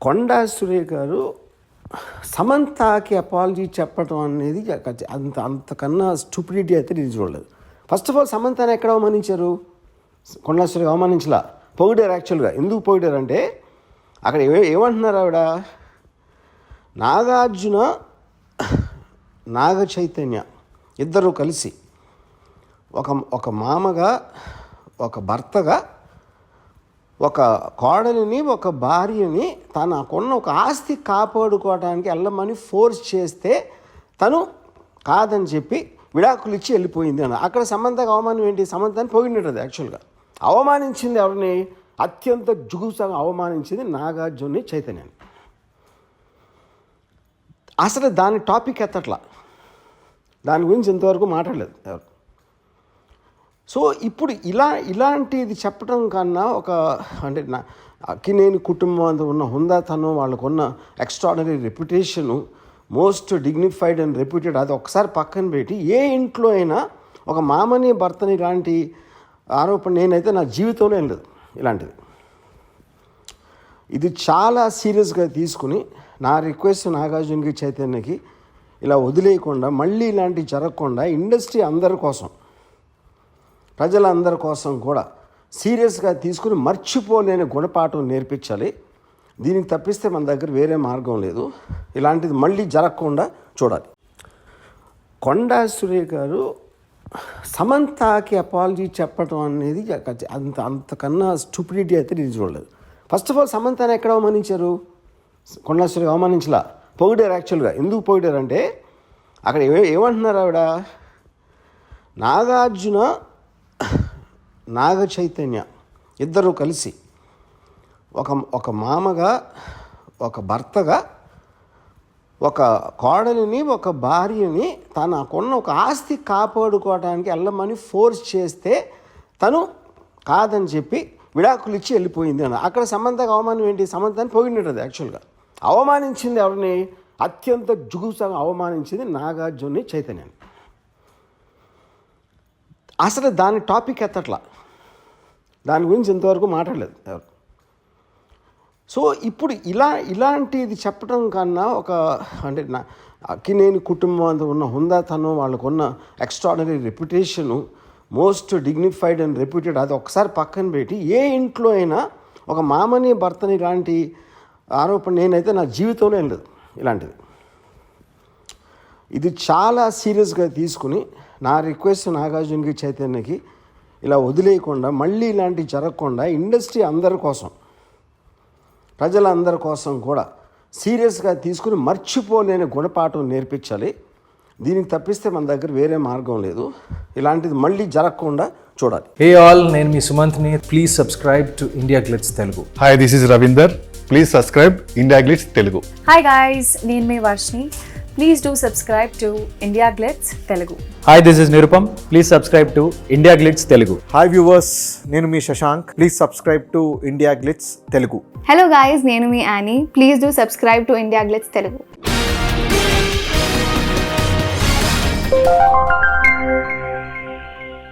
కొండా సురేఖ గారు సమంతకి అపాలజీ చెప్పడం అనేది అంతకన్నా స్టూపిడిటీ అయితే నేను చూడలేదు. ఫస్ట్ ఆఫ్ ఆల్ సమంతని ఎక్కడ అవమానించారు? కొండా సురేఖ అవమానించలా, పొగిడారు. యాక్చువల్గా ఎందుకు పొగిడారంటే అక్కడ ఏమంటున్నారు ఆవిడ, నాగార్జున నాగ చైతన్య ఇద్దరు కలిసి ఒక మామగా, ఒక భర్తగా, ఒక కోడలిని, ఒక భార్యని తనకున్న ఒక ఆస్తి కాపాడుకోవడానికి వెళ్ళమని ఫోర్స్ చేస్తే తను కాదని చెప్పి విడాకులు ఇచ్చి వెళ్ళిపోయింది అని. అక్కడ సమంతకు అవమానం ఏంటి? సమంతని పొగిడినది. యాక్చువల్గా అవమానించింది ఎవరిని? అత్యంత జుగుప్సగా అవమానించింది నాగార్జున చైతన్యాన్ని. అసలు దాని టాపిక్ ఎత్తట్లా, దాని గురించి ఇంతవరకు మాట్లాడలేదు ఎవరు. సో ఇప్పుడు ఇలాంటిది చెప్పడం కన్నా అంటే అక్కినేని కుటుంబం అంత ఉన్న హుందాతనం, వాళ్ళకున్న extraordinary reputation, most dignified and reputed, అది ఒకసారి పక్కన పెట్టి ఏ ఇంట్లో అయినా ఒక మామని భర్తని ఇలాంటి ఆరోపణ నేనైతే నా జీవితంలో ఏం లేదు ఇలాంటిది. ఇది చాలా సీరియస్గా తీసుకుని నా రిక్వెస్ట్ నాగార్జునకి, చైతన్యకి ఇలా వదిలేయకుండా, మళ్ళీ ఇలాంటివి జరగకుండా ఇండస్ట్రీ అందరి కోసం, ప్రజలందరి కోసం కూడా సీరియస్గా తీసుకుని మర్చిపోలేని గుణపాఠం నేర్పించాలి. దీనికి తప్పిస్తే మన దగ్గర వేరే మార్గం లేదు. ఇలాంటిది మళ్ళీ జరగకుండా చూడాలి. కొండా సురేఖ గారు సమంతకి అపాలజీ చెప్పడం అనేది అంతకన్నా స్టూపిడిటీ అయితే నేను చూడలేదు. ఫస్ట్ ఆఫ్ ఆల్ సమంతని ఎక్కడ అవమానించారు? కొండా సురేఖ అవమానించలా, పొగిడారు. యాక్చువల్గా ఎందుకు పొగిడారంటే అక్కడ ఏమంటున్నారు ఆవిడ, నాగార్జున నాగ చైతన్య ఇద్దరు కలిసి ఒక మామగా, ఒక భర్తగా, ఒక కోడలిని, ఒక భార్యని తనకున్న ఒక ఆస్తి కాపాడుకోవడానికి వెళ్ళమని ఫోర్స్ చేస్తే తను కాదని చెప్పి విడాకులు ఇచ్చి వెళ్ళిపోయింది అని. అక్కడ సమంతకు అవమానం ఏంటి? సమంతని పొగిడినది. యాక్చువల్గా అవమానించింది ఎవరిని? అత్యంత జుగుప్సగా అవమానించింది నాగార్జున చైతన్యాన్ని. అసలు దాని టాపిక్ ఎత్తట్లా, దాని గురించి ఇంతవరకు మాట్లాడలేదు ఎవరు. సో ఇప్పుడు ఇలాంటిది చెప్పడం కన్నా అంటే అక్కినేని కుటుంబం అంత ఉన్న హుందాతనం, వాళ్ళకున్న extraordinary reputation, most dignified and reputed, అది ఒకసారి పక్కన పెట్టి ఏ ఇంట్లో అయినా ఒక మామని భర్తని ఇలాంటి ఆరోపణ నేనైతే నా జీవితంలో ఏం లేదు ఇలాంటిది. ఇది చాలా సీరియస్గా తీసుకుని నా రిక్వెస్ట్ నాగార్జునకి, చైతన్యకి ఇలా వదిలేయకుండా, మళ్ళీ ఇలాంటివి జరగకుండా ఇండస్ట్రీ అందరి కోసం, ప్రజలందరి కోసం కూడా సీరియస్గా తీసుకుని మర్చిపోలేని గుణపాఠం నేర్పించాలి. దీనికి తప్పిస్తే మన దగ్గర వేరే మార్గం లేదు. ఇలాంటిది మళ్ళీ జరగకుండా చూడాలి. హే ఆల్, నేను మీ సుమంత్ని. Please subscribe to India Glitz Telugu. Hi, this is Ravinder. Please subscribe India Glitz Telugu. Hi guys, నేను మీ వర్షిని. Please do subscribe to India Glitz Telugu. Hi, this is Nirupam. Please subscribe to India Glitz Telugu. Hi viewers, నేను మీ Shashank. Please subscribe to India Glitz Telugu. Hello guys, నేను మీ Annie. Please do subscribe to India Glitz Telugu.